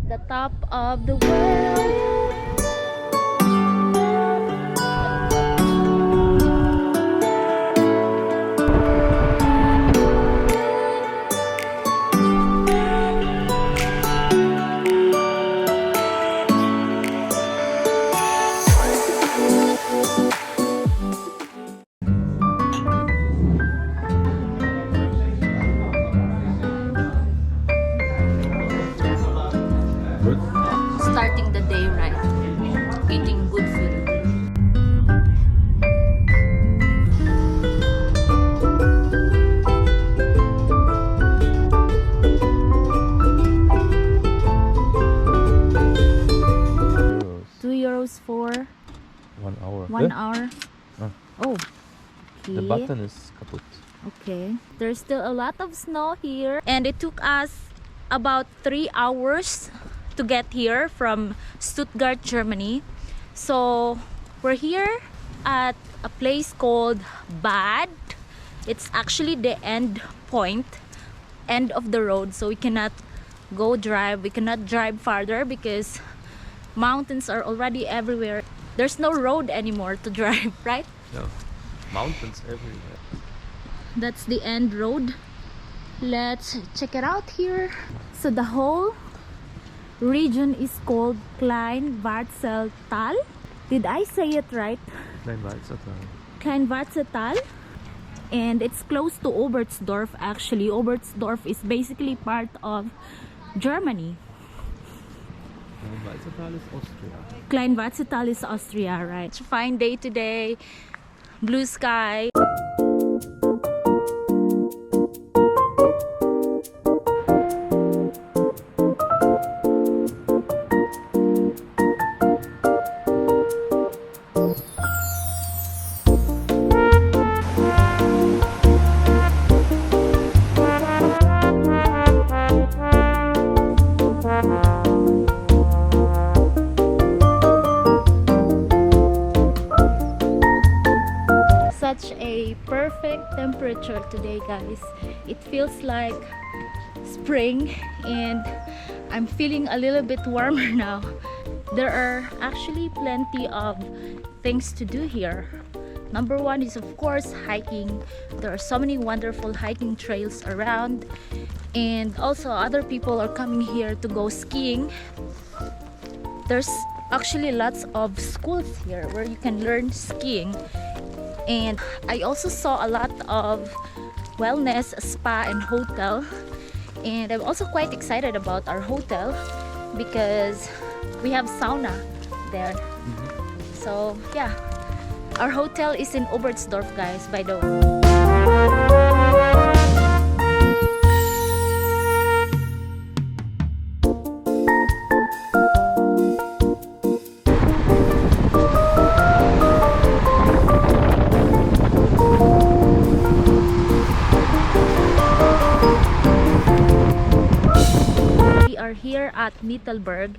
The top of the world. Good. Starting the day right, eating good food. Euros. €2 for 1 hour. 1 hour. Ah. Oh, The okay. button is kaput. Okay. There's still a lot of snow here, and it took us about 3 hours to get here from Stuttgart, Germany. So we're here at a place called Bad. It's actually the end point, end of the road, so we cannot we cannot drive farther because mountains are already everywhere. There's no road anymore to drive, right? Yeah. Mountains everywhere. That's the end road. Let's check it out here. So the whole region is called Kleinwalsertal. Did I say it right? Kleinwalsertal. And it's close to Oberstdorf actually. Oberstdorf is basically part of Germany. Kleinwalsertal is Austria. Kleinwalsertal is Austria, right? It's a fine day today. Blue sky. Such a perfect temperature today, guys. It feels like spring and I'm feeling a little bit warmer now. There are actually plenty of things to do here. Number one is of course hiking. There are so many wonderful hiking trails around, and also other people are coming here to go skiing. There's actually lots of schools here where you can learn skiing. And I also saw a lot of wellness, spa, and hotel. And I'm also quite excited about our hotel because we have sauna there. So yeah, our hotel is in Oberstdorf, guys, by the way. Here at Mittelberg.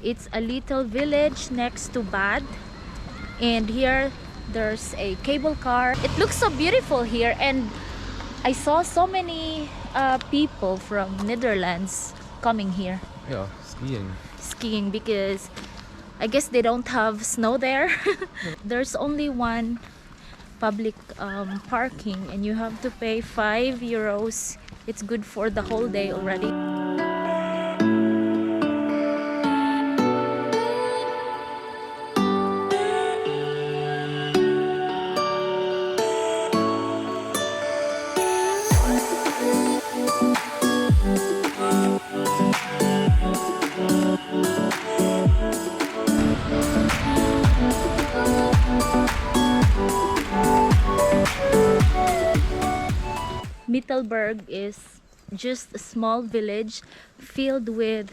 It's a little village next to Bad, and here there's a cable car. It looks so beautiful here, and I saw so many people from Netherlands coming here. Yeah, Skiing because I guess they don't have snow there. There's only one public parking and you have to pay €5. It's good for the whole day already. Mittelberg is just a small village filled with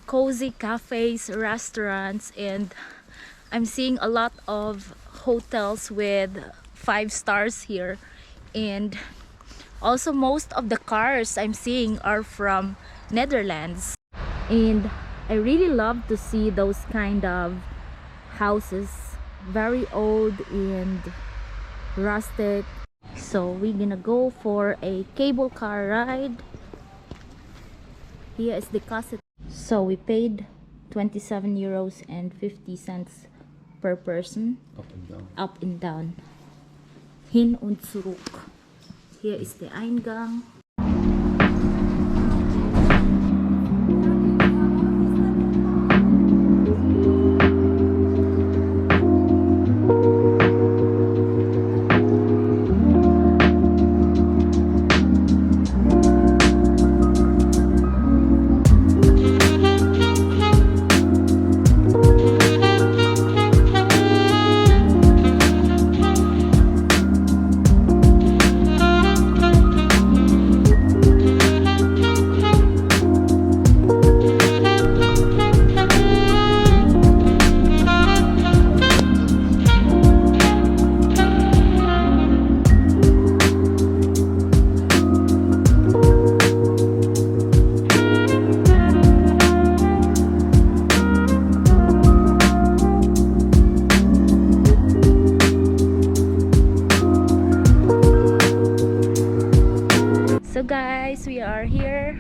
cozy cafes, restaurants, and I'm seeing a lot of hotels with 5 stars here. And also most of the cars I'm seeing are from Netherlands. And I really love to see those kind of houses, very old and rustic. So we're gonna go for a cable car ride. Here is the cassette. So we paid 27 euros and 50 cents per person, Up and down. up and down. Hin und zurück. Hier ist der Eingang. So guys, we are here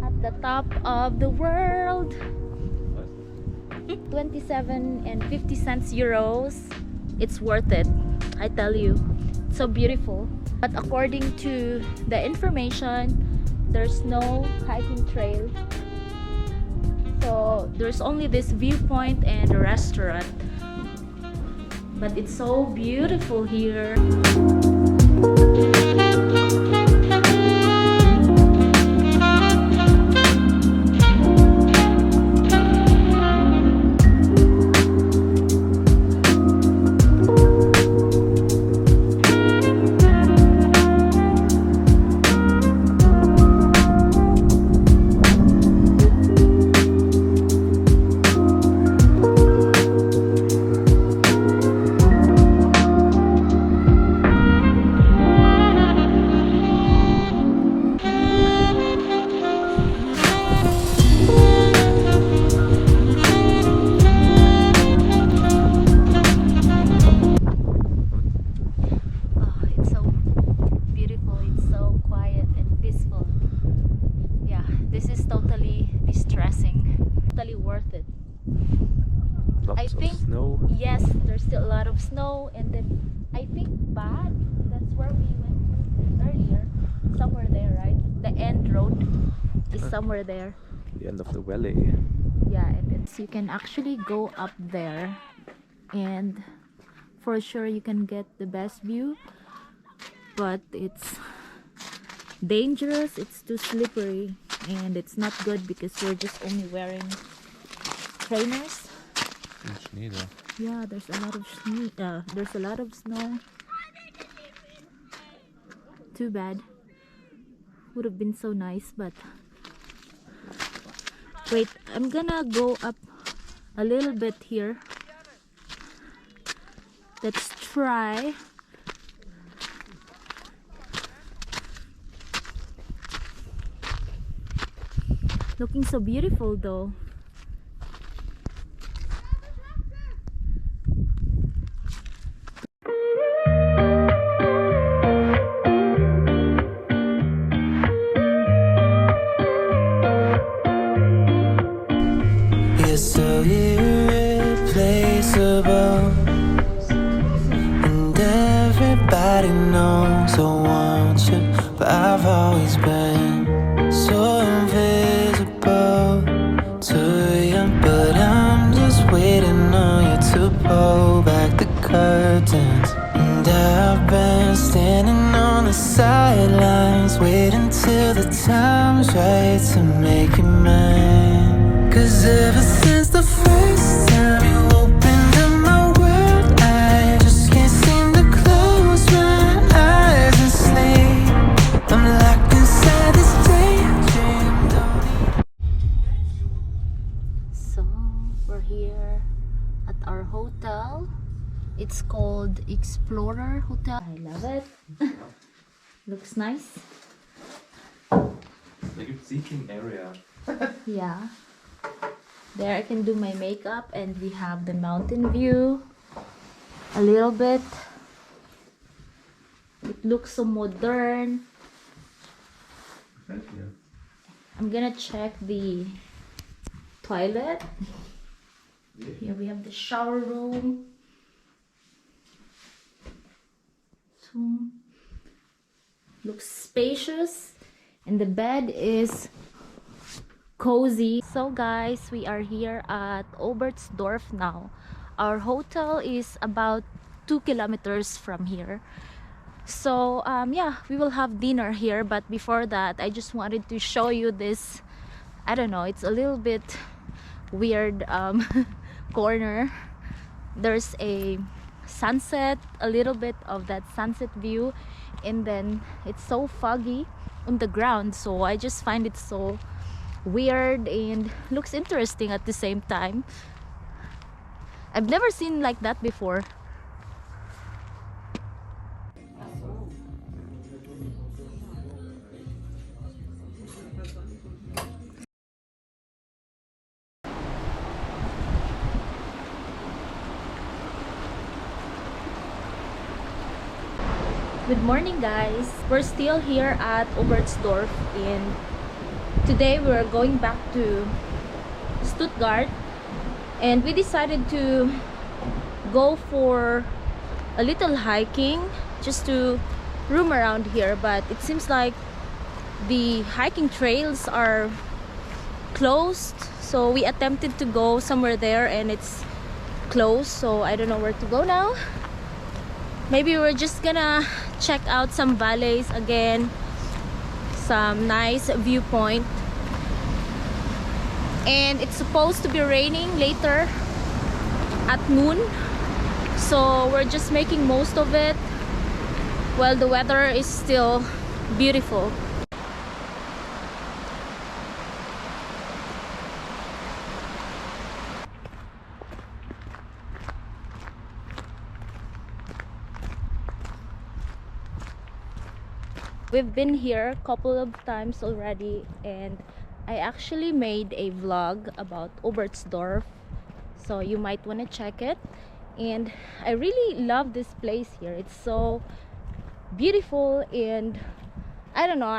at the top of the world. 27 and 50 cents euros. It's worth it, I tell you. It's so beautiful. But according to the information, there's no hiking trail. So there's only this viewpoint and a restaurant. But it's so beautiful here. Worth it. Lots of snow. Yes, there's still a lot of snow, and then I think Bad, that's where we went to earlier, somewhere there, right? The end road is somewhere there. The end of the valley. Yeah, and it's, you can actually go up there, and for sure you can get the best view, but it's dangerous, it's too slippery, and it's not good because we're just only wearing trainers. Yeah, there's a lot of there's a lot of snow. Too bad. Would have been so nice, but wait, I'm gonna go up a little bit here. Let's try. Looking so beautiful though. So irreplaceable, and everybody knows I want you, but I've always been so invisible to you. But I'm just waiting on you to pull back the curtains, and I've been standing on the sidelines, waiting till the time's right to make you mine. 'Cause ever since the first time you opened up my world, I just can't seem to close my eyes and sleep. I'm locked inside this daydream. So we're here at our hotel. It's called Explorer Hotel. I love it. Looks nice. Like a seeking area. Yeah. There I can do my makeup, and we have the mountain view a little bit. It looks so modern. Yeah. I'm gonna check the toilet. Here we have the shower room. So, looks spacious, and the bed is cozy. So guys, we are here at Oberstdorf now. Our hotel is about 2 kilometers from here. So yeah, we will have dinner here, but before that I just wanted to show you this, I don't know, it's a little bit weird corner. There's a sunset, a little bit of that sunset view, and then it's so foggy on the ground, so I just find it so weird and looks interesting at the same time. I've never seen like that before. Good morning guys, we're still here at Oberstdorf, and today we're going back to Stuttgart, and we decided to go for a little hiking just to roam around here, but it seems like the hiking trails are closed, so we attempted to go somewhere there and it's closed, so I don't know where to go now. Maybe we're just gonna check out some valleys again, some nice viewpoint. And it's supposed to be raining later at noon, so we're just making most of it while the weather is still beautiful. We've been here a couple of times already, and I actually made a vlog about Oberstdorf, so you might want to check it. And I really love this place here. It's so beautiful, and I don't know,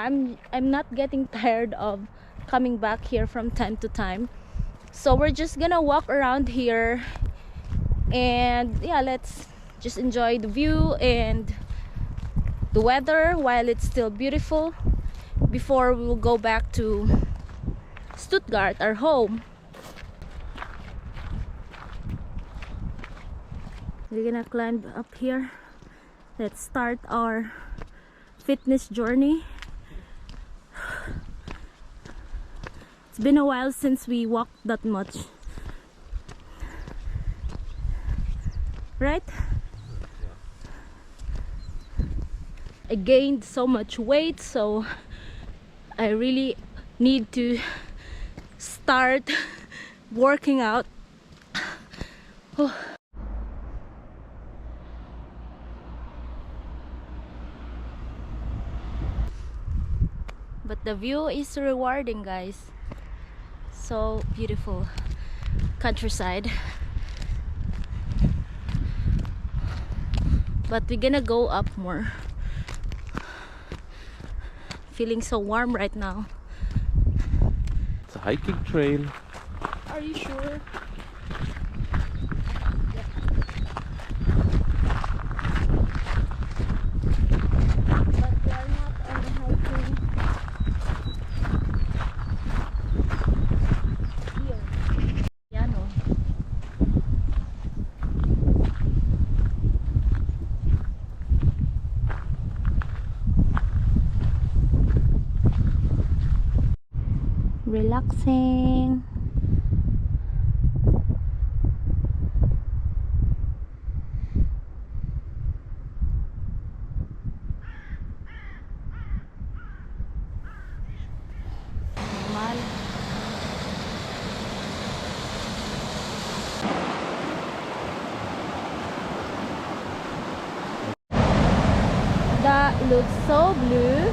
I'm not getting tired of coming back here from time to time. So we're just gonna walk around here, and yeah, let's just enjoy the view and the weather while it's still beautiful before we will go back to Stuttgart, our home. We're gonna climb up here. Let's start our fitness journey. It's been a while since we walked that much, right? I gained so much weight, so I really need to start working out. Oh. But the view is rewarding, guys. So beautiful countryside. But we're gonna go up more. Feeling so warm right now. It's a hiking trail. Are you sure? But we are not on the hiking here. Piano. Relaxing. Normal. That looks so blue.